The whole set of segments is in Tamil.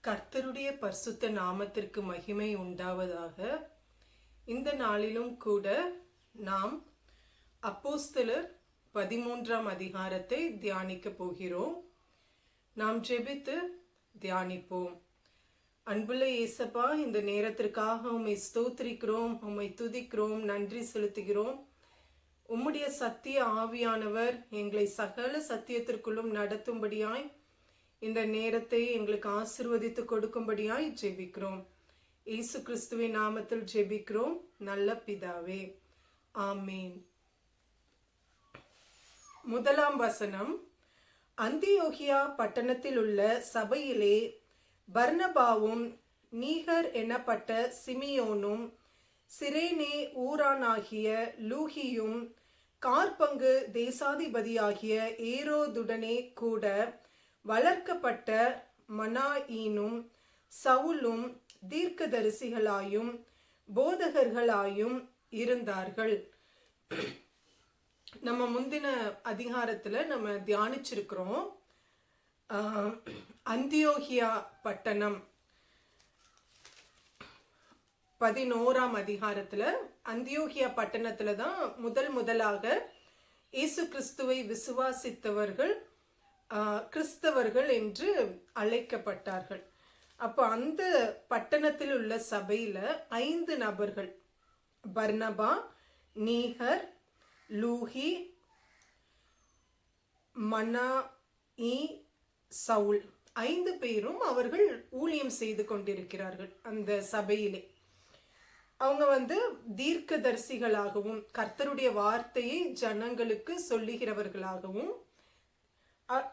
கர்த்தருடைய பரிசுத்த நாமத்திற்கு மகிமை உண்டாவதாக. இந்த நாளிலும் கூட நாம் அப்போஸ்தலர் 13ஆம் அதிகாரத்தை தியானிக்க போகிறோம். நாம் ஜெபித்து தியானிப்போம். அன்புள்ள இயேசப்பா, இந்த நேரத்திற்காக உம்மை ஸ்தோத்திரிக்கிறோம், உம்மை துதிக்கிறோம், நன்றி செலுத்துகிறோம். உம்முடைய சத்திய ஆவியானவர் எங்களை சகல சத்தியத்திற்குள்ளும் நடத்தும்படியாய் இந்த நேரத்தை எங்களுக்கு ஆசீர்வதித்து கொடுக்கும்படியாய் ஜெபிக்கிறோம். இயேசு கிறிஸ்துவின் நாமத்தில் ஜெபிக்கிறோம் நல்ல பிதாவே, ஆமேன். முதலாம் வசனம். அந்தியோகியா பட்டணத்தில் உள்ள சபையிலே பர்னபாவும் நீகர் எனப்பட்ட சிமியோனும் சிரேனே ஊரானாகிய லூகியும் கார்பங்கு தேசாதிபதியாகிய ஏரோதுடனே கூட வளர்க்கப்பட்ட மனாயீனும் சவுலும் தீர்க்கதரிசிகளாயும் போதகர்களாயும் இருந்தார்கள். நம்ம முந்தின அதிகாரத்துல நம்ம தியானிச்சிருக்கிறோம். அந்தியோகியா பட்டணம் 11ஆம் அதிகாரத்துல அந்தியோகியா பட்டணத்துல தான் முதலாக இயேசு கிறிஸ்துவை விசுவாசித்தவர்கள் கிறிஸ்தவர்கள் என்று அழைக்கப்பட்டார்கள். அப்போ அந்த பட்டணத்தில் உள்ள சபையில 5 நபர்கள், பர்னபா, நீகர், லூகி, மனாயீ, சவுல், 5 பேரும் அவர்கள் ஊழியம் செய்து கொண்டிருக்கிறார்கள். அந்த சபையிலே அவங்க தீர்க்கதரிசிகளாகவும் கர்த்தருடைய வார்த்தையை ஜனங்களுக்கு சொல்லுகிறவர்களாகவும்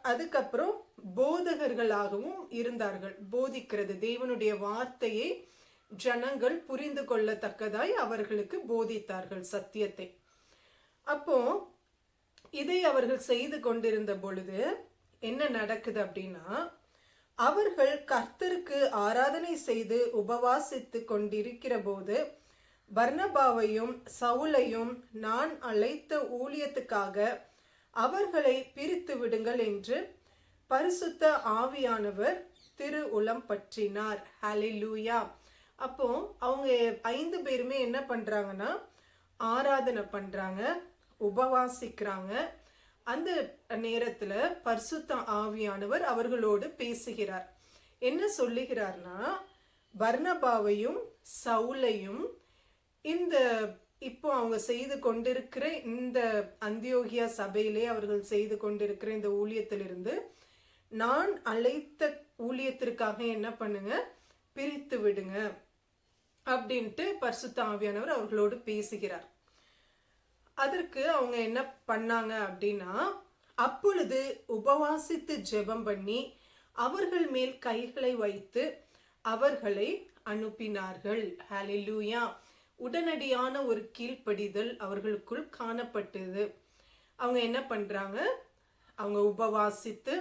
அதுக்கப்புறம் போதகர்களாகவும் இருந்தார்கள். போதிக்கிறது, தேவனுடைய வார்த்தையை ஜனங்கள் புரிந்து கொள்ளத்தக்கதாய் அவர்களுக்கு போதித்தார்கள் சத்தியத்தை. அப்போ இதை அவர்கள் செய்து கொண்டிருந்த பொழுது என்ன நடக்குது அப்படின்னா, அவர்கள் கர்த்தருக்கு ஆராதனை செய்து உபவாசித்து கொண்டிருக்கிற போது பர்னபாவையும் சவுலையும் நான் அழைத்த ஊழியத்துக்காக அவர்களை பிரித்து விடுங்கள் என்று பரிசுத்த ஆவியானவர் திரு உளம் பற்றினார். ஹல்லேலூயா. அப்போ அவங்க 5 பேருமே என்ன பண்றாங்கன்னா, ஆராதனை பண்றாங்க, உபவாசிக்கிறாங்க. அந்த நேரத்துல பரிசுத்த ஆவியானவர் அவர்களோடு பேசுகிறார். என்ன சொல்லுகிறார்னா, பர்னபாவையும் சவுலையும் இந்த இப்போ அவங்க செய்து கொண்டிருக்கிற இந்த அந்தியோகியா சபையிலே அவர்கள் செய்து கொண்டிருக்கிற இந்த ஊழியத்திலிருந்து நான் அழைத்த ஊழியத்திற்காக என்ன பண்ணுங்க, பிரித்து விடுங்க அப்படின்ட்டு பரிசுத்த ஆவியானவர் அவர்களோடு பேசுகிறார். அதற்கு அவங்க என்ன பண்ணாங்க அப்படின்னா, அப்பொழுது உபவாசித்து ஜெபம் பண்ணி அவர்கள் மேல் கைகளை வைத்து அவர்களை அனுப்பினார்கள். ஹல்லேலூயா. உடனடியான ஒரு கீழ்ப்படிதல் அவர்களுக்குள் காணப்பட்டது. அவங்க என்ன பண்றாங்க, அவங்க உபவாசித்து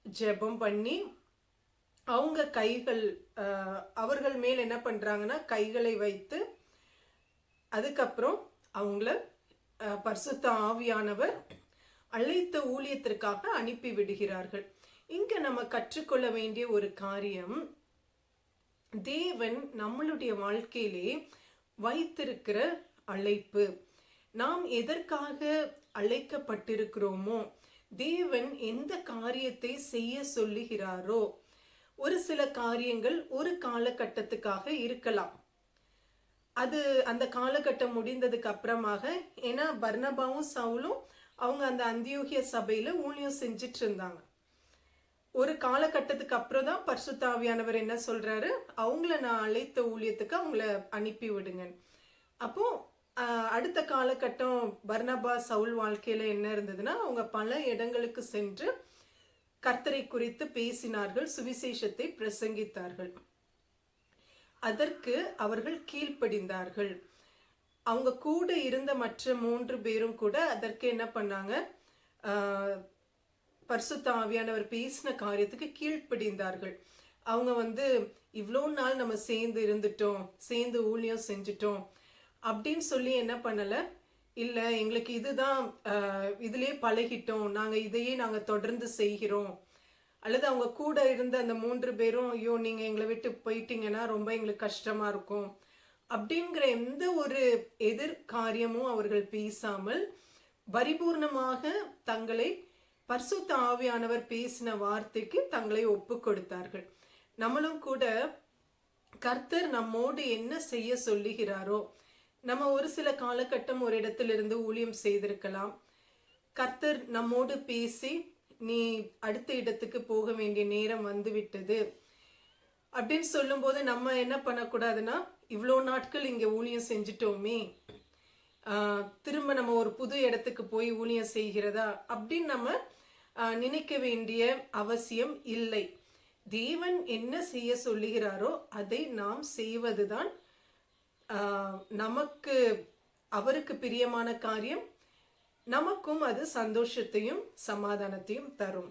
ஜெபம் பண்ணி அவங்க கைகள் அவர்கள் மேல் என்ன பண்றாங்கன்னா கைகளை வைத்து அதுக்கப்புறம் அவங்கள பரிசுத்த ஆவியானவர் அழைத்த ஊழியத்திற்காக அனுப்பி விடுகிறார்கள். இங்க நம்ம கற்றுக்கொள்ள வேண்டிய ஒரு காரியம், தேவன் நம்மளுடைய வாழ்க்கையிலே வைத்திருக்கிற அழைப்பு, நாம் எதற்காக அழைக்கப்பட்டிருக்கிறோமோ, தேவன் எந்த காரியத்தை செய்ய சொல்லுகிறாரோ, ஒரு சில காரியங்கள் ஒரு காலகட்டத்துக்காக இருக்கலாம். அது அந்த காலகட்டம் முடிந்ததுக்கு அப்புறமாக, ஏன்னா பர்னபாவும் சவுலும் அவங்க அந்த அந்தியோகிய சபையில ஊழியம் செஞ்சிட்டு இருந்தாங்க. ஒரு காலகட்டத்துக்கு அப்புறம் தான் பரிசுத்த ஆவியானவர் என்ன சொல்றாரு, அவங்கள நான் அழைத்த ஊழியத்துக்கு அவங்கள அனுப்பி விடுங்க. அப்போ அடுத்த காலகட்டம் பர்னபா சவுல் வாழ்க்கையில என்ன இருந்ததுன்னா, அவங்க பல இடங்களுக்கு சென்று கர்த்தரை குறித்து பேசினார்கள், சுவிசேஷத்தை பிரசங்கித்தார்கள். அதற்கு அவர்கள் கீழ்ப்படிந்தார்கள். அவங்க கூட இருந்த மற்ற 3 பேரும் கூட அதற்கு என்ன பண்ணாங்க, பரிசுத்த ஆவியானவர் பேசின காரியத்துக்கு கீழ்ப்படிந்தார்கள். அவங்க இவ்வளோ நாள் நம்ம சேர்ந்து இருந்துட்டோம், சேர்ந்து ஊழியம் செஞ்சிட்டோம் அப்படின்னு சொல்லி என்ன பண்ணல, இல்லை எங்களுக்கு இதுதான், இதுலயே பழகிட்டோம், நாங்க இதையே நாங்க தொடர்ந்து செய்கிறோம் அல்லது அவங்க கூட இருந்த அந்த 3 பேரும் ஐயோ நீங்க எங்களை விட்டு போயிட்டீங்கன்னா ரொம்ப எங்களுக்கு கஷ்டமா இருக்கும் அப்படிங்கிற எந்த ஒரு எதிர்காரியமும் அவர்கள் பேசாமல் பரிபூர்ணமாக தங்களை பரிசுத்த ஆவியானவர் பேசின வார்த்தைக்கு தங்களை ஒப்பு கொடுத்தார்கள். நம்மளும் கூட கர்த்தர் நம்மோடு என்ன செய்ய சொல்லுகிறாரோ, நம்ம ஒரு சில காலகட்டம் ஒரு இடத்திலிருந்து ஊழியம் செய்திருக்கலாம். கர்த்தர் நம்மோடு பேசி நீ அடுத்த இடத்துக்கு போக வேண்டிய நேரம் வந்து விட்டது அப்படின்னு சொல்லும்போது நம்ம என்ன பண்ணக்கூடாதுன்னா, இவ்வளோ நாட்கள் இங்கே ஊழியம் செஞ்சிட்டோமே, திரும்ப நம்ம ஒரு புது இடத்துக்கு போய் ஊழியம் செய்கிறதா அப்படின்னு நம்ம நினைக்க வேண்டிய அவசியம் இல்லை. தேவன் என்ன செய்ய சொல்லுகிறாரோ அதை நாம் செய்வதுதான் நமக்கு அவருக்கு பிரியமான காரியம். நமக்கும் அது சந்தோஷத்தையும் சமாதானத்தையும் தரும்.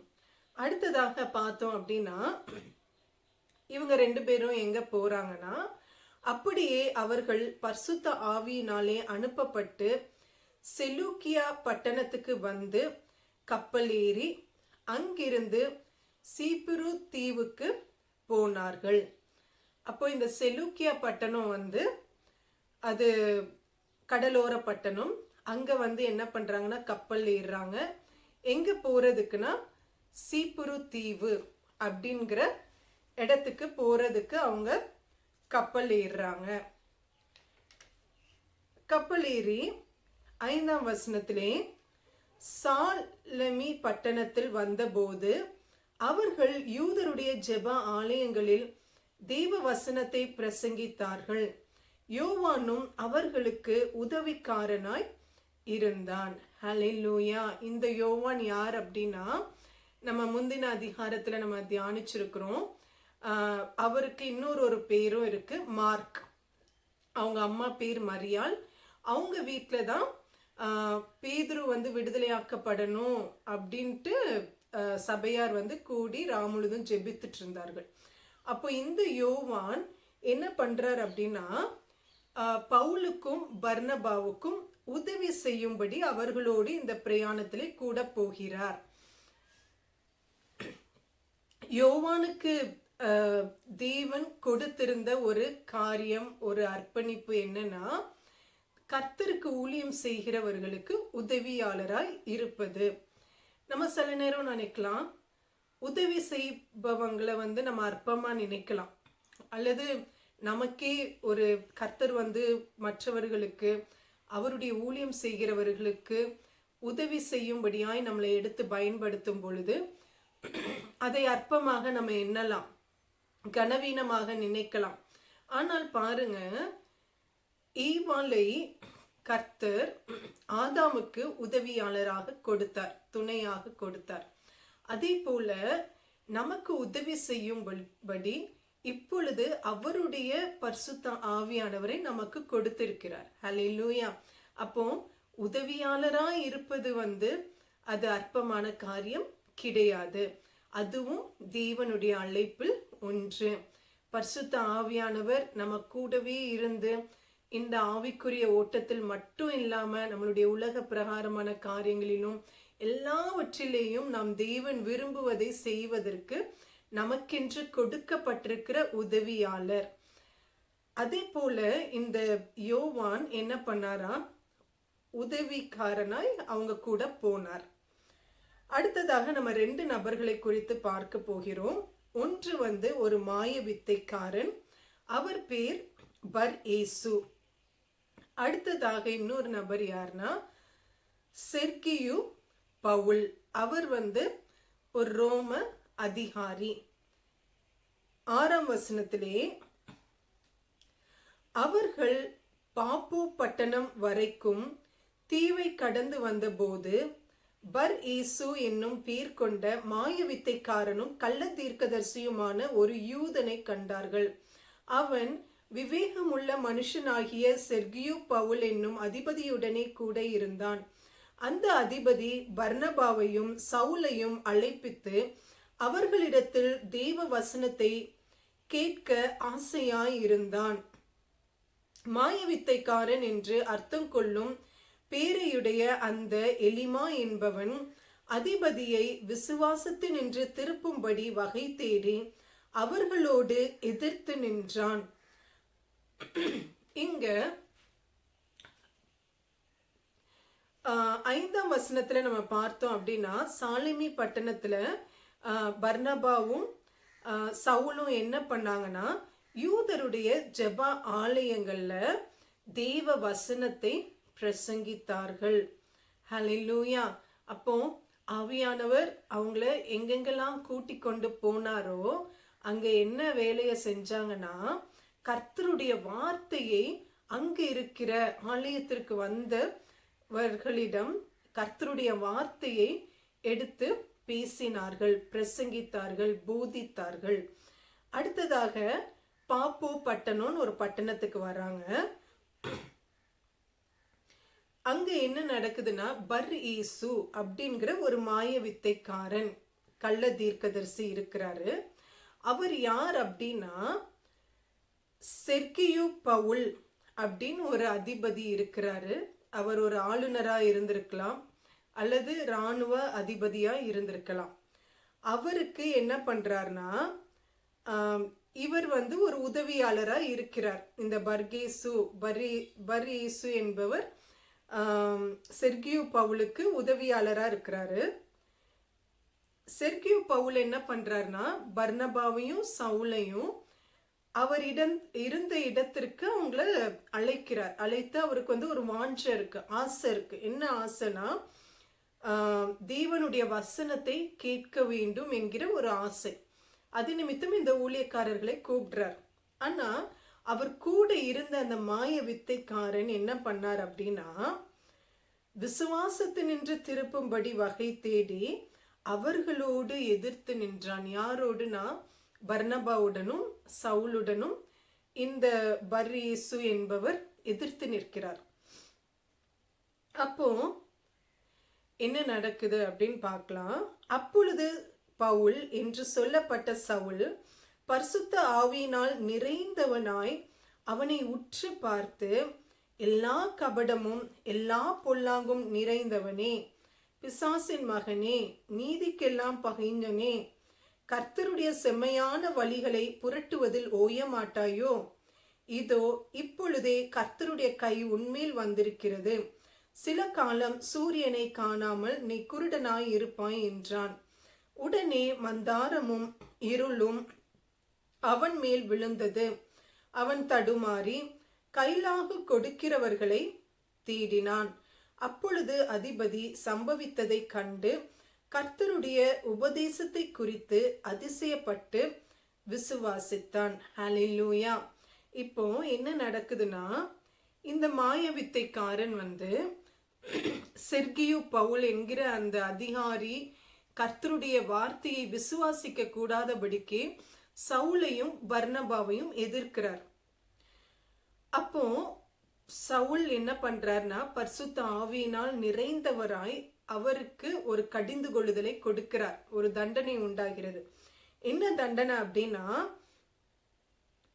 அடுத்ததாக பார்த்தோம் அப்படின்னா, இவங்க 2 பேரும் எங்க போறாங்கன்னா, அப்படியே அவர்கள் பரிசுத்த ஆவியினாலே அனுப்பப்பட்டு செலூக்கியா பட்டணத்துக்கு வந்து கப்பல் ஏறி அங்கிருந்து சீப்புரு தீவுக்கு போனார்கள். அப்போ இந்த செலூக்கியா பட்டணம் வந்து அது கடலோர பட்டணம். அங்க வந்து என்ன பண்றாங்கன்னா கப்பல் ஏறுறாங்க. எங்க போறதுக்குன்னா சீப்புரு தீவு அப்படிங்கிற இடத்துக்கு போறதுக்கு அவங்க கப்பல் ஏறுறாங்க. கப்பல் ஏறி 5ஆம் வசனத்திலே சாலமி பட்டணத்தில் வந்தபோது அவர்கள் யூதருடைய ஜெப ஆலயங்களில் தேவ வசனத்தை பிரசங்கித்தார்கள். யோவானும் அவர்களுக்கு உதவிக்காரனாய் இருந்தான். ஹல்லேலூயா. இந்த யோவான் யார் அப்படின்னா, நம்ம முந்தின அதிகாரத்துல நம்ம தியானிச்சிருக்கிறோம். அவருக்கு இன்னொரு பேரும் இருக்கு, மார்க். அவங்க அம்மா பேர் மரியாள். அவங்க வீட்டில தான் பேதுரு வந்து விடுதலையாக்கப்படணும் அப்படின்ட்டு சபையார் வந்து கூடி ராமுழுதும் ஜெபித்துட்டு இருந்தார்கள். அப்போ இந்த யோவான் என்ன பண்றார் அப்படின்னா, பவுலுக்கும் பர்னபாவுக்கும் உதவி செய்யும்படி அவர்களோடு இந்த பிரயாணத்திலே கூட போகிறார். யோவானுக்கு தேவன் கொடுத்திருந்த ஒரு காரியம், ஒரு அர்ப்பணிப்பு என்னன்னா, கர்த்தருக்கு ஊழியம் செய்கிறவர்களுக்கு உதவியாளராய் இருப்பது. நம்ம சில நேரம் நினைக்கலாம், உதவி செய்பவங்களை வந்து நம்ம அற்பமா நினைக்கலாம், அல்லது நமக்கே ஒரு கர்த்தர் வந்து மற்றவர்களுக்கு அவருடைய ஊழியம் செய்கிறவர்களுக்கு உதவி செய்யும்படியாய் நம்மளை எடுத்து பயன்படுத்தும் பொழுது அதை அற்பமாக நம்ம எண்ணலாம், கனவீனமாக நினைக்கலாம். ஆனால் பாருங்க, ஈவாளை கர்த்தர் ஆதாமுக்கு உதவியாளராக கொடுத்தார், துணையாக கொடுத்தார். அதே போல நமக்கு உதவி செய்யும்படி இப்பொழுது அவருடைய பரிசுத்த ஆவியானவரை நமக்கு கொடுத்திருக்கிறார். ஹல்லேலூயா. அப்போ உதவியாளராய் இருப்பது வந்து அது அற்பமான காரியம் கிடையாது. அதுவும் தேவனுடைய அழைப்பில் ஒன்று. பரிசுத்த ஆவியானவர் நம்ம கூடவே இருந்து இந்த ஆவிக்குரிய ஓட்டத்தில் மட்டும் இல்லாம நம்மளுடைய உலக பிரகாரமான காரியங்களிலும் எல்லாவற்றிலேயும் நாம் தேவன் விரும்புவதை செய்வதற்கு நமக்கென்று கொடுக்கப்பட்டிருக்கிற உதவியாளர். அதே போல இந்த யோவான் என்ன பண்ணாரா, உதவிக்காரனாய் அவங்க கூட போனார். அடுத்ததாக நம்ம 2 நபர்களை குறித்து பார்க்க போகிறோம். ஒன்று வந்து ஒரு மாய வித்தைக்காரன், அவர் பேர் பர்-ஏசு. அடுத்ததாக இன்னொரு நபர் யாருன்னா செர்கியு பவுல். அவர் வந்து ஒரு ரோம அதிகாரி. 6ஆம் வசனத்திலே அவர்கள் பாப்பு பட்டணம் வரைக்கும் தீவை கடந்து வந்தபோது பர்-ஏசு என்னும் பேர் கொண்ட மாய வித்தைக்காரனும் கள்ள தீர்க்கதரிசியுமான ஒரு யூதனை கண்டார்கள். அவன் விவேகமுள்ள மனுஷனாகிய செர்கியு பவுல் என்னும் அதிபதியுடனே கூட இருந்தான். அந்த அதிபதி பர்னபாவையும் சவுலையும் அழைப்பித்து அவர்களிடத்தில் தேவ வசனத்தை கேட்க ஆசையாயிருந்தான். மாயவித்தைக்காரன் என்று அர்த்தம் கொள்ளும் பேரையுடைய அந்த எலிமா என்பவன் அதிபதியை விசுவாசத்தினின்று திருப்பும்படி வகை தேடி அவர்களோடு எதிர்த்து நின்றான். இங்க 5ஆம் வசனத்துல நம்ம பார்த்தோம் அப்படின்னா, சாலிமி பட்டணத்துல பர்னபாவும் சவுலும் என்ன பண்ணாங்கன்னா, யூதருடைய ஜெப ஆலயங்கள்ல தேவ வசனத்தை பிரசங்கித்தார்கள். ஹல்லேலூயா. அப்போ ஆவியானவர் அவங்கள எங்கெங்கெல்லாம் கூட்டி கொண்டு போனாரோ அங்க என்ன வேலையை செஞ்சாங்கன்னா, கர்த்தருடைய வார்த்தையை அங்கு இருக்கிற ஆலயத்திற்கு வந்தவர்களிடம் கர்த்தருடைய வார்த்தையை எடுத்து பேசினார்கள், பிரசங்கித்தார்கள், போதித்தார்கள். அடுத்ததாக பாப்போ பட்டணம்னு ஒரு பட்டணத்துக்கு வராங்க. அங்க என்ன நடக்குதுன்னா, பர் ஈசு அப்படிங்கிற ஒரு மாய வித்தைக்காரன், கள்ள தீர்க்கதரிசி இருக்கிறாரு. அவர் யார் அப்படின்னா, செர்கியு பவுல் அப்படின்னு ஒரு அதிபதி இருக்கிறாரு. அவர் ஒரு ஆளுநரா இருந்திருக்கலாம் அல்லது இராணுவ அதிபதியா இருந்திருக்கலாம். அவருக்கு என்ன பண்றாருன்னா, இவர் ஒரு உதவியாளரா இருக்கிறார். இந்த பர்யேசு என்பவர் செர்கியு பவுலுக்கு உதவியாளரா இருக்கிறாரு. செர்கியு பவுல் என்ன பண்றாருன்னா, பர்னபாவையும் சவுலையும் அவரிடம் இருந்த இடத்திற்கு அவங்கள அழைக்கிறார். அழைத்து அவருக்கு ஒரு வாஞ்சை இருக்கு, ஆசை இருக்கு. என்ன ஆசைனா, தேவனுடைய வசனத்தை கேட்க வேண்டும் என்கிற ஒரு ஆசை. அது நிமித்தம் இந்த ஊழியக்காரர்களை கூப்பிடுறார். ஆனா அவர் கூட இருந்த அந்த மாய வித்தைக்காரன் என்ன பண்ணார் அப்படின்னா, விசுவாசத்தினின்று திருப்பும்படி வகை தேடி அவர்களோடு எதிர்த்து நின்றான். யாரோடுனா, பர்னபாவுடனும் சவுலுடனும் இந்த பர்யேசு என்பவர் எதிர்த்து நிற்கிறார். அப்போ என்ன நடக்குது அப்படின்னு பார்க்கலாம். அப்பொழுது பவுல் என்று சொல்லப்பட்ட சவுல் பரிசுத்த ஆவியினால் நிறைந்தவனாய் அவனை உற்று பார்த்து, எல்லா கபடமும் எல்லா பொல்லாங்கும் நிறைந்தவனே, பிசாசின் மகனே, நீதிக்கெல்லாம் பகைஞனே, கர்த்தருடைய செம்மையான வழிகளை புரட்டுவதில் ஓய மாட்டாயோ? இதோ இப்பொழுதே கர்த்தருடைய கை உன்மேல் வந்திருக்கிறது. சில காலம் சூரியனை காணாமல் நீ குருடனாய் இருப்பாய் என்றான். உடனே மந்தாரமும் இருளும் அவன் மேல் விழுந்தது. அவன் தடுமாறி கைலாகு கொடுக்கிறவர்களை தேடினான். அப்பொழுது அதிபதி சம்பவித்ததை கண்டு கர்த்தருடைய உபதேசத்தை குறித்து அதிசயப்பட்டு விசுவாசித்தான். ஹல்லேலூயா. இப்போ என்ன நடக்குதுன்னா, இந்த மாய வித்தைக்காரன் செர்கியு பவுல் என்கிற அந்த அதிகாரி கர்த்தருடைய வார்த்தையை விசுவாசிக்க கூடாதபடிக்கு சவுலையும் பர்னபாவையும் எதிர்க்கிறார். அப்போ சவுல் என்ன பண்றார்னா, பரிசுத்த ஆவியினால் நிறைந்தவராய் அவருக்கு ஒரு கடிந்து கொள்ளுதலை கொடுக்கிறார். ஒரு தண்டனை உண்டாகிறது. என்ன தண்டனை அப்படின்னா,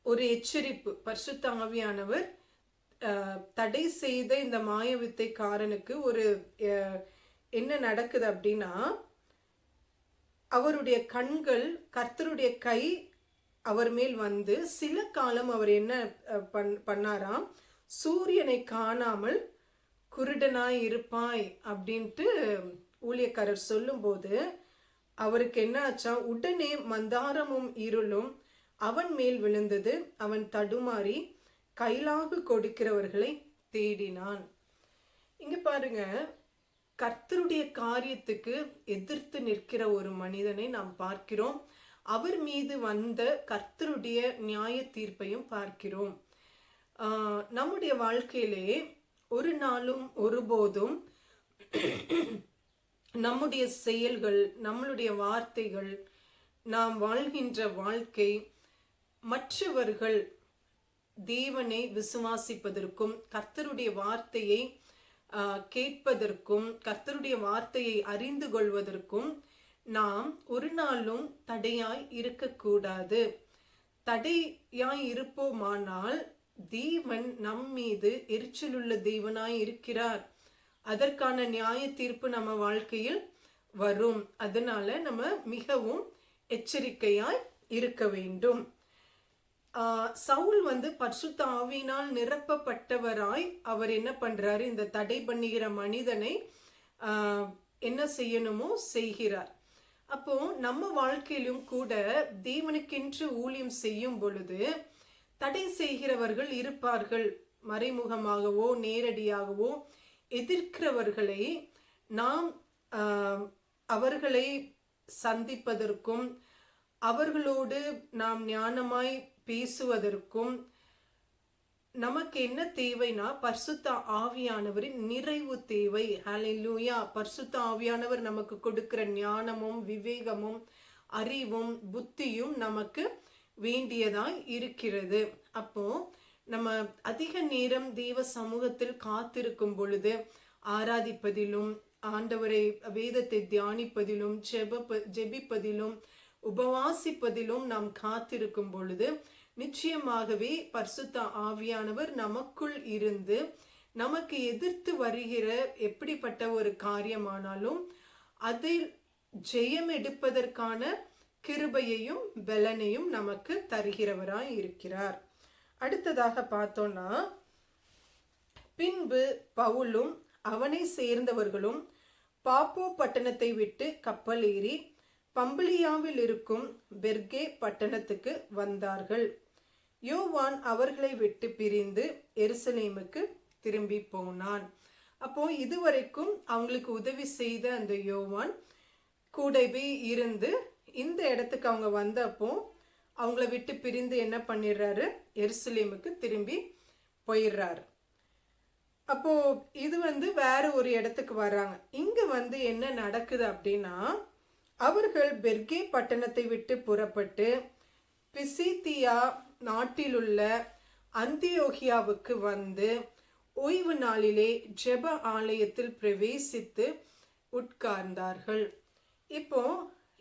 ஒரு எச்சரிப்பு. பரிசுத்த ஆவியானவர் தடை செய்த இந்த மாய வித்தைக்காரனுக்கு ஒரு என்ன நடக்குது அப்படின்னா, அவருடைய கண்கள், கர்த்தருடைய கை அவர் மேல் சில காலம் அவர் என்ன பண்ணாராம், சூரியனை காணாமல் குருடனாய் இருப்பாய் அப்படின்ட்டு ஊழியக்காரர் சொல்லும்போது அவருக்கு என்ன ஆச்சா, உடனே மந்தாரமும் இருளும் அவன் மேல் விழுந்தது. அவன் தடுமாறி கைலாகு கொடுக்கிறவர்களை தேடினான். இங்க பாருங்க, கர்த்தருடைய காரியத்துக்கு எதிர்த்து நிற்கிற ஒரு மனிதனை நாம் பார்க்கிறோம். அவர் மீது வந்த கர்த்தருடைய நியாய தீர்ப்பையும் பார்க்கிறோம். நம்முடைய வாழ்க்கையிலே ஒரு நாளும் ஒருபோதும் நம்முடைய செயல்கள், நம்மளுடைய வார்த்தைகள், நாம் வாழ்கின்ற வாழ்க்கை மற்றவர்கள் தேவனை விசுவாசிப்பதற்கும் கர்த்தருடைய வார்த்தையை கேட்பதற்கும் கர்த்தருடைய வார்த்தையை அறிந்து கொள்வதற்கும் நாம் ஒரு நாளும் தடையாய் இருக்கக்கூடாது. தடையாய் இருப்போமானால் தேவன் நம் மீது எரிச்சலுள்ள தேவனாய் இருக்கிறார். அதற்கான நியாய தீர்ப்பு நம்ம வாழ்க்கையில் வரும். அதனால நம்ம மிகவும் எச்சரிக்கையாய் இருக்க வேண்டும். சவுல் பரிசுத்த ஆவியினால் நிரப்பப்பட்டவராய் அவர் என்ன பண்றாரு, இந்த தடை பண்ணுகிற மனிதனை என்ன செய்யணுமோ செய்கிறார். அப்போ நம்ம வாழ்க்கையிலும் கூட தேவனுக்கென்று ஊழியம் செய்யும் பொழுது தடை செய்கிறவர்கள் இருப்பார்கள். மறைமுகமாகவோ நேரடியாகவோ எதிர்க்கிறவர்களை நாம் அவர்களை சந்திப்பதற்கும் அவர்களோடு நாம் ஞானமாய் பேசுவதற்கும் நமக்கு என்ன தேவைனா பரிசுத்த ஆவியானவரின் நிறைவு தேவை. ஹல்லேலூயா. பரிசுத்த ஆவியானவர் நமக்கு கொடுக்கிற ஞானமும் விவேகமும் அறிவும் புத்தியும் நமக்கு வேண்டியதாய் இருக்கிறது. அப்போ நம்ம அதிக நேரம் தேவ சமூகத்தில் காத்திருக்கும் பொழுது ஆராதிப்பதிலும் ஆண்டவரை வேதத்தை தியானிப்பதிலும் ஜெபிப்பதிலும் உபவாசிப்பதிலும் நாம் காத்திருக்கும் பொழுது நிச்சயமாகவே பரிசுத்த ஆவியானவர் நமக்குள் இருந்து நமக்கு எதிர்த்து வருகிற எப்படிப்பட்ட ஒரு காரியமானாலும் அதில் ஜெயம் எடுப்பதற்கான கிருபையையும் பலனையும் நமக்கு தருகிறவராய் இருக்கிறார். அடுத்ததாக பார்த்தோம்னா, பின்பு பவுலும் அவனை சேர்ந்தவர்களும் பாப்போ பட்டணத்தை விட்டு கப்பல் ஏறி பம்பிலியாவில் இருக்கும் பெர்கே பட்டணத்துக்கு வந்தார்கள். யோவான் அவர்களை விட்டு பிரிந்து எருசலேமுக்கு திரும்பி போனான். அப்போ இதுவரைக்கும் அவங்களுக்கு உதவி செய்த அந்த யோவான் கூடவே இருந்து இந்த இடத்துக்கு அவங்க வந்தப்போ அவங்கள விட்டு பிரிந்து என்ன பண்ணிடுறாரு, எருசலேமுக்கு திரும்பி போயிடுறாரு. அப்போ இது வேற ஒரு இடத்துக்கு வர்றாங்க. இங்க என்ன நடக்குது அப்படின்னா, அவர்கள் பெர்கே பட்டணத்தை விட்டு புறப்பட்டு பிசித்தியா நாட்டிலுள்ள அந்தியோகியாவுக்கு வந்து ஓய்வு நாளிலே ஜெப ஆலயத்தில் பிரவேசித்து உட்கார்ந்தார்கள். இப்போ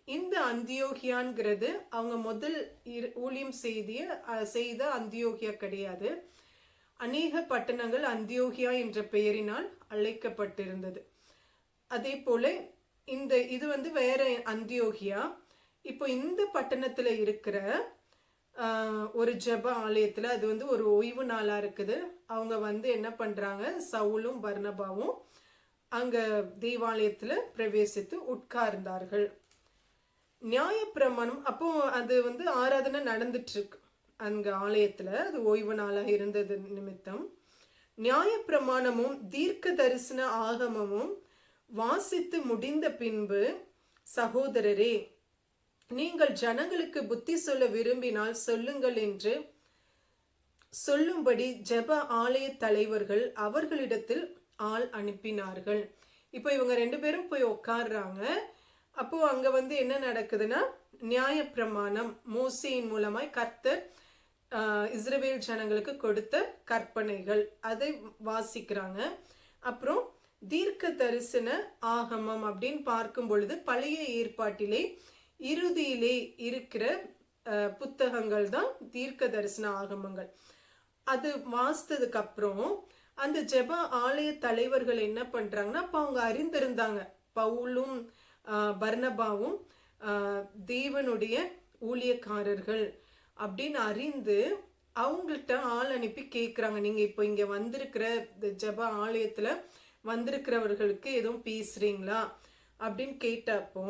இந்த அந்தியோகியான்கிறது அவங்க முதல் ஊழியம் செய்த அந்தியோகியா கிடையாது. அநேக பட்டணங்கள் அந்தியோகியா என்ற பெயரினால் அழைக்கப்பட்டிருந்தது. அதே போல இது வேற அந்தியோகியா. இப்போ இந்த பட்டணத்துல இருக்கிற ஒரு ஜெப ஆலயத்துல அது ஒரு ஓய்வு நாளா இருக்குது. அவங்க என்ன பண்றாங்க, சவுலும் பர்னபாவும் அங்க தேவாலயத்துல பிரவேசித்து உட்கார்ந்தார்கள். நியாயப்பிரமாணம் அப்போ அது ஆராதனை நடந்துட்டு இருக்கு அங்க ஆலயத்துல. அது ஓய்வு நாளாக இருந்தது நிமித்தம் நியாயப்பிரமாணமும் தீர்க்க தரிசன ஆகமமும் வாசித்து முடிந்த பின்பு, சகோதரரே, நீங்கள் ஜனங்களுக்கு புத்தி சொல்ல விரும்பினால் சொல்லுங்கள் என்று சொல்லும்படி ஜெப ஆலய தலைவர்கள் அவர்களிடத்தில் ஆள் அனுப்பினார்கள். இப்போ இவங்க 2 பேரும் போய் உட்கார்றாங்க. அப்போ அங்க என்ன நடக்குதுன்னா, நியாயப்பிரமாணம் மோசேயின் மூலமாய் கர்த்தர் இஸ்ரவேல் ஜனங்களுக்கு கொடுத்த கற்பனைகள் அதை வாசிக்கிறாங்க. அப்புறம் தீர்க்க தரிசன ஆகமம் அப்படின்னு பார்க்கும் பொழுது பழைய ஏற்பாட்டிலே இறுதியிலே இருக்கிற புத்தகங்கள் தான் தீர்க்க தரிசன ஆகமங்கள். அது வாசித்ததுக்கு அப்புறம் அந்த ஜெப ஆலய தலைவர்கள் என்ன பண்றாங்கன்னா, அப்ப அவங்க அறிந்திருந்தாங்க பவுலும் பர்னபாவும் தேவனுடைய ஊழியக்காரர்கள் அப்படின்னு அறிந்து அவங்கள்ட்ட ஆள் அனுப்பி கேட்குறாங்க, நீங்க இப்போ இங்க வந்திருக்கிற ஜெப ஆலயத்துல வந்திருக்கிறவர்களுக்கு எதுவும் பேசுறீங்களா அப்படின்னு கேட்டப்போ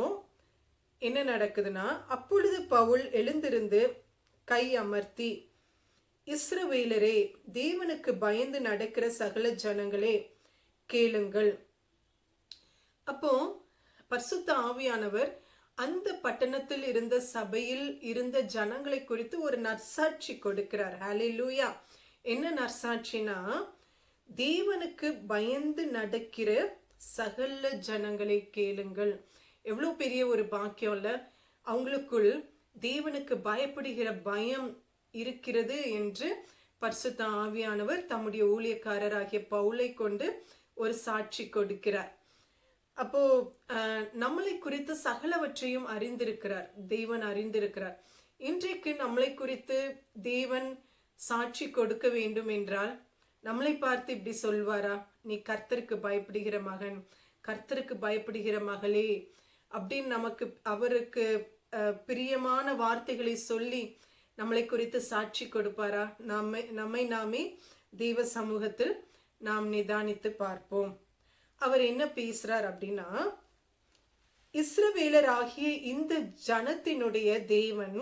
என்ன நடக்குதுன்னா, அப்பொழுது பவுல் எழுந்திருந்து கை அமர்த்தி, இஸ்ரவேலரே, தேவனுக்கு பயந்து நடக்கிற சகல ஜனங்களே கேளுங்கள். அப்போ பரிசுத்த ஆவியானவர் அந்த பட்டணத்தில் இருந்த சபையில் இருந்த ஜனங்களை குறித்து ஒரு நற்சாட்சி கொடுக்கிறார். ஹல்லேலூயா. என்ன நற்சாட்சினா, தேவனுக்கு பயந்து நடக்கிற சகல ஜனங்களை கேளுங்கள். எவ்வளவு பெரிய ஒரு பாக்கியம் இல்ல. அவங்களுக்குள் தேவனுக்கு பயப்படுகிற பயம் இருக்கிறது என்று பரிசுத்த ஆவியானவர் தம்முடைய ஊழியக்காரராகிய பவுலை கொண்டு ஒரு சாட்சி கொடுக்கிறார். அப்போ நம்மளை குறித்து சகலவற்றையும் அறிந்திருக்கிறார், தேவன் அறிந்திருக்கிறார். இன்றைக்கு நம்மளை குறித்து தேவன் சாட்சி கொடுக்க வேண்டும் என்றால் நம்மளை பார்த்து இப்படி சொல்வாரா, நீ கர்த்தருக்கு பயப்படுகிற மகன், கர்த்தருக்கு பயப்படுகிற மகளே அப்படின்னு நமக்கு அவருக்கு பிரியமான வார்த்தைகளை சொல்லி நம்மளை குறித்து சாட்சி கொடுப்பாரா? நம்மை நாமே தெய்வ சமூகத்தில் நாம் நிதானித்து பார்ப்போம். அவர் என்ன பேசுறார் அப்படின்னா, இஸ்ரவேலராகிய இந்த ஜனத்தினுடைய தேவன்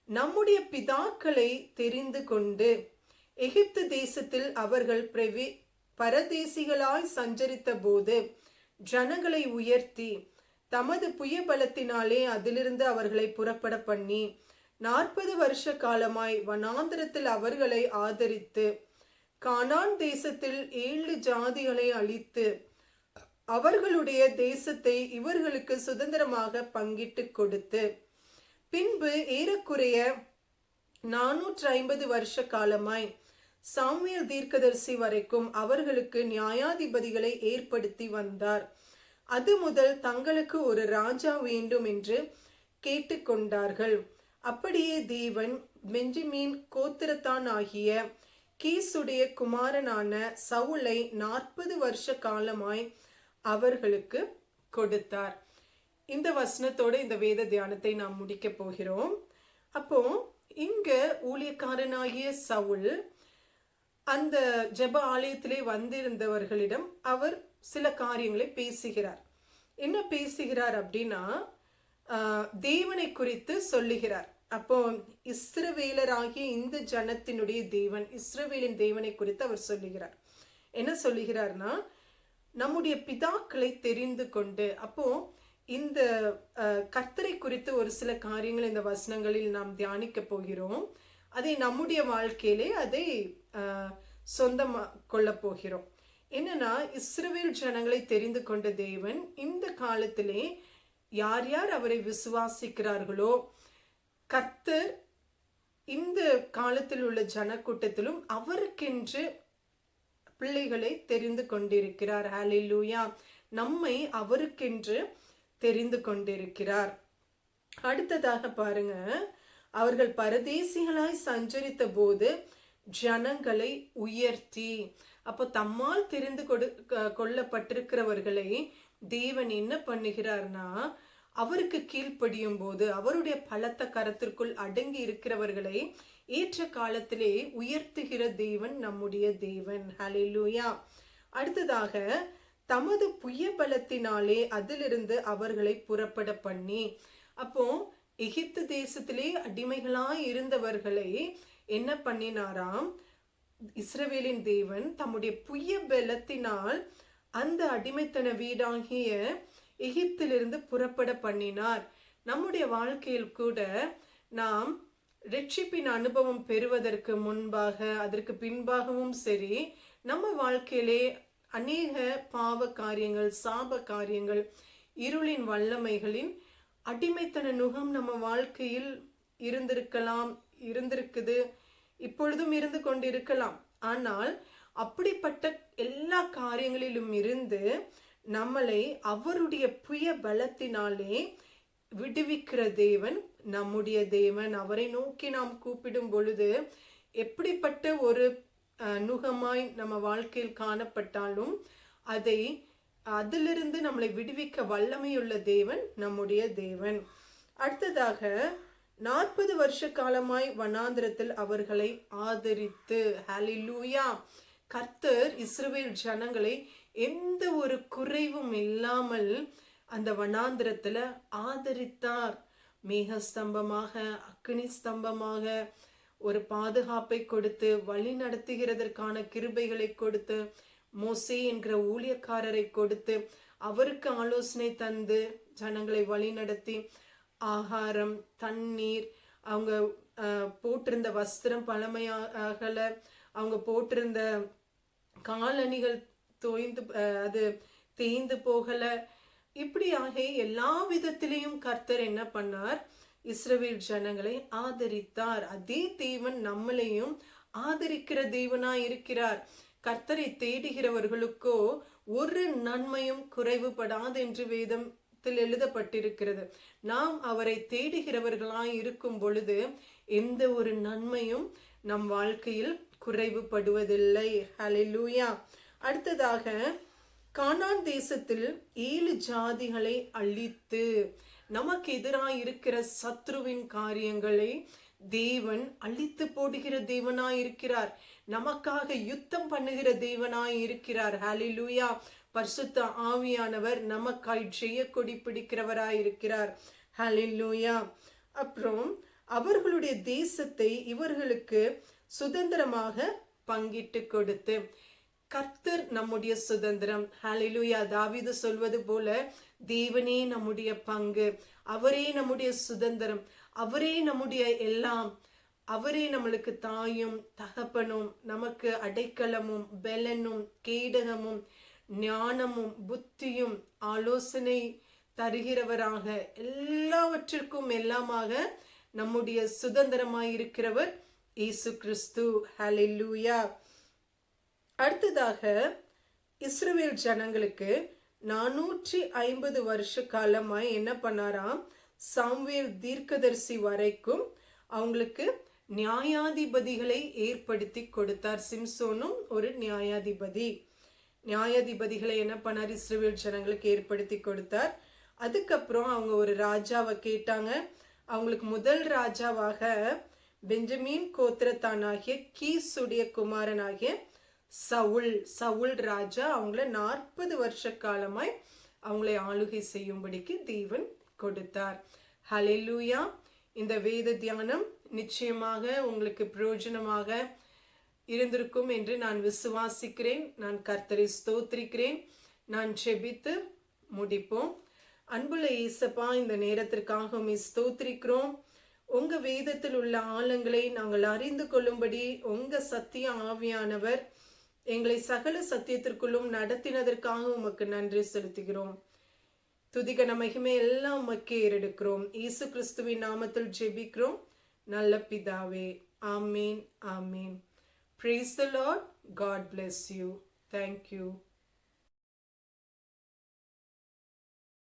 நம்முடைய பிதாக்களை தெரிந்து கொண்டு எகிப்து தேசத்தில் அவர்கள் பரதேசிகளாய் சஞ்சரித்த போது ஜனங்களை உயர்த்தி தமது புயபலத்தினாலே அதிலிருந்து அவர்களை புறப்பட பண்ணி 40 வருஷ காலமாய் வனாந்தரத்தில் அவர்களை ஆதரித்து கானான் தேசத்தில் 7 ஜாதிகளை அழித்து அவர்களுடைய தேசத்தை இவர்களுக்கு சுதந்திரமாக பங்கிட்டு கொடுத்து பின்பு ஏறக்குறைய 450 வருஷ காலமாய் சாமுவேல் தீர்க்கதரிசி வரைக்கும் அவர்களுக்கு நியாயாதிபதிகளை ஏற்படுத்தி வந்தார். அது முதல் தங்களுக்கு ஒரு ராஜா வேண்டும் என்று கேட்டுக்கொண்டார்கள். அப்படியே தேவன் பெஞ்சமின் கோத்திரத்தான் ஆகிய கீசுடைய குமாரனான சவுலை 40 வருஷ காலமாய் அவர்களுக்கு கொடுத்தார். இந்த வசனத்தோட இந்த வேத தியானத்தை நாம் முடிக்க போகிறோம். அப்போ இங்க ஊழியக்காரனாகிய சவுல் அந்த ஜெப ஆலயத்திலே வந்திருந்தவர்களிடம் அவர் சில காரியங்களை பேசுகிறார். என்ன பேசுகிறார் அப்படின்னா, தேவனை குறித்து சொல்லுகிறார். அப்போ இஸ்ரவேலராகிய இந்த ஜனத்தினுடைய தேவன், இஸ்ரவேலின் தேவனை குறித்து அவர் சொல்லுகிறார். என்ன சொல்லுகிறார்னா, நம்முடைய பிதாக்களை தெரிந்து கொண்டு, அப்போ இந்த கர்த்தரை குறித்து ஒரு சில காரியங்கள் இந்த வசனங்களில் நாம் தியானிக்க போகிறோம். அதை நம்முடைய வாழ்க்கையிலே அதை சொந்தமா கொள்ள போகிறோம். என்னன்னா, இஸ்ரவேல் ஜனங்களை தெரிந்து கொண்ட தேவன் இந்த காலத்திலே யார் யார் அவரை விசுவாசிக்கிறார்களோ, கர்த்தர் இந்த காலத்தில் உள்ள ஜனக்கூட்டத்திலும் அவருக்கென்று பிள்ளைகளை தெரிந்து கொண்டிருக்கிறார். ஹல்லேலூயா! நம்மை அவருக்கென்று தெரிந்து கொண்டிருக்கிறார். அடுத்ததாக பாருங்க, அவர்கள் பரதேசிகளாய் சஞ்சரித்த போது ஜனங்களை உயர்த்தி, அப்போ தம்மால் தெரிந்து கொள்ளப்பட்டிருக்கிறவர்களை தேவன் என்ன பண்ணுகிறார்னா, அவருக்கு கீழ்ப்படியும் போது அவருடைய பலத்த கரத்திற்குள் அடங்கி இருக்கிறவர்களை ஏற்ற காலத்திலே உயர்த்துகிற தேவன் நம்முடைய தேவன். ஹல்லேலூயா! அடுத்ததாக தமது புயபலத்தினாலே அதிலிருந்து அவர்களை புறப்பட பண்ணி, அப்போ எகிப்து தேசத்திலே அடிமைகளாய் இருந்தவர்களை என்ன பண்ணினாராம்? இஸ்ரவேலின் தேவன் தம்முடைய புயபலத்தினால் அந்த அடிமைத்தன வீடாகிய எகிப்திலிருந்து புறப்பட பண்ணினார். நம்முடைய வாழ்க்கையில் கூட நாம் ரட்சிப்பின் அனுபவம் பெறுவதற்கு முன்பாக அதற்கு பின்பாகவும் சரி, நம்ம வாழ்க்கையிலே அநேக பாவ காரியங்கள், சாப காரியங்கள், இருளின் வல்லமைகளின் அடிமைத்தன நுகம் நம்ம வாழ்க்கையில் இருந்திருக்குது, இப்பொழுதும் இருந்து கொண்டிருக்கலாம். ஆனால் அப்படிப்பட்ட எல்லா காரியங்களிலும் இருந்து நம்மளை அவருடைய புய பலத்தினாலே விடுவிக்கிற தேவன் நம்முடைய தேவன். அவரை நோக்கி நாம் கூப்பிடும் பொழுது எப்படிப்பட்ட ஒரு நுகமாய் நம்ம வாழ்க்கையில் காணப்பட்டாலும் அதிலிருந்து நம்மளை விடுவிக்க வல்லமையுள்ள தேவன் நம்முடைய தேவன். அடுத்ததாக 40 வருஷ காலமாய் வனாந்திரத்தில் அவர்களை ஆதரித்து, ஹல்லேலூயா! கர்த்தர் இஸ்ரவேல் ஜனங்களை எந்த ஒரு குறைவும் இல்லாமல் அந்த வனாந்திரத்துல ஆதரித்தார். மேக ஸ்தம்பமாக, அக்னி ஸ்தம்பமாக ஒரு பாதுகாப்பை கொடுத்து, வழி நடத்துகிறதற்கான கிருபைகளை கொடுத்து, மோசே என்கிற ஊழியக்காரரை கொடுத்து அவருக்கு ஆலோசனை தந்து ஜனங்களை வழி நடத்தி, ஆகாரம், தண்ணீர், அவங்க போட்டிருந்த வஸ்திரம் பழமையாகல, அவங்க போட்டிருந்த காலணிகள் தேய்ந்து போகல, இப்படியாக எல்லா விதத்திலையும் கர்த்தர் என்ன பண்ணார்? இஸ்ரவேல் ஜனங்களை ஆதரித்தார். அதே தேவன் நம்மளையும் ஆதரிக்கிற தேவனாய் இருக்கிறார். கர்த்தரை தேடுகிறவர்களுக்கோ ஒரு நன்மையும் குறைவுபடாது என்று வேதத்தில் எழுதப்பட்டிருக்கிறது. நாம் அவரை தேடுகிறவர்களாய் இருக்கும் பொழுது எந்த ஒரு நன்மையும் நம் வாழ்க்கையில் குறைவுபடுவதில்லை. ஹல்லேலூயா! அடுத்ததாக கானான் தேசத்தில் 7 ஜாதிகளை அழித்து நமக்கு எதிராய் இருக்கிற சத்ருவின் காரியங்களை தேவன் அழித்து போடுகிற தேவனாய் இருக்கிறார். நமக்காக யுத்தம் பண்ணுகிற தேவனாய் இருக்கிறார். ஹல்லேலூயா. பரிசுத்த ஆவியானவர் நமக்காய் ஜெய கொடி பிடிக்கிறவராய் இருக்கிறார். ஹல்லேலூயா. அப்புறம் அவர்களுடைய தேசத்தை இவர்களுக்கு சுதந்திரமாக பங்கிட்டு கொடுத்து, கர்த்தர் நம்முடைய சுதந்திரம். ஹல்லேலூயா. தாவீது சொல்வது போல தேவனே நம்முடைய பங்கு, அவரே நம்முடைய சுதந்திரம், அவரே நம்முடைய எல்லாம், அவரே நம்மளுக்கு தாயும் தகப்பனும், நமக்கு அடைக்கலமும் பெலனும் கேடகமும் ஞானமும் புத்தியும் ஆலோசனை தருகிறவராக, எல்லாவற்றிற்கும் எல்லாமாக நம்முடைய சுதந்திரமாய் இருக்கிறவர் இயேசு கிறிஸ்து. ஹல்லேலூயா. அடுத்ததாக இஸ்ரவேல் ஜனங்களுக்கு 450 வருஷ காலமாய் என்ன பண்ணாராம், சாமுவேல் தீர்க்கதரிசி வரைக்கும் அவங்களுக்கு நியாயாதிபதிகளை ஏற்படுத்தி கொடுத்தார். சிம்சோனும் ஒரு நியாயாதிபதி. நியாயாதிபதிகளை என்ன பண்ணார், இஸ்ரவேல் ஜனங்களுக்கு ஏற்படுத்தி கொடுத்தார். அதுக்கப்புறம் அவங்க ஒரு ராஜாவை கேட்டாங்க. அவங்களுக்கு முதல் ராஜாவாக பெஞ்சமின் கோத்திரத்தானாகிய கீசுடைய குமாரனாகிய சவுல் ராஜா அவங்கள 40 வருஷ காலமாய் அவங்களை ஆளுகை செய்யும்படிக்கு தேவன் கொடுத்தார். ஹல்லேலூயா. இந்த வேத தியானம் நிச்சயமாக உங்களுக்கு பிரயோஜனமாக இருந்திருக்கும் என்று நான் விசுவாசிக்கிறேன். நான் கர்த்தரை ஸ்தோத்திரிக்கிறேன். நான் ஜெபித்து முடிப்போம். அன்புள்ள இயேசப்பா, இந்த நேரத்திற்காக உம்மை ஸ்தோத்திரிக்கிறோம். உங்க வேதத்தில் உள்ள ஆழங்களை நாங்கள் அறிந்து கொள்ளும்படி உங்க சத்திய ஆவியானவர் எங்களை சகல சத்தியத்திற்குள்ளும் நடத்தினதற்காக உமக்கு நன்றி செலுத்துகிறோம். துதிகன மகிமை எல்லாம் உமக்கே ஏறெடுக்கிறோம். இயேசு கிறிஸ்துவின் நாமத்தில் ஜெபிக்கிறோம் நல்ல பிதாவே. ஆமீன், ஆமீன். Praise the Lord. God bless you. Thank you.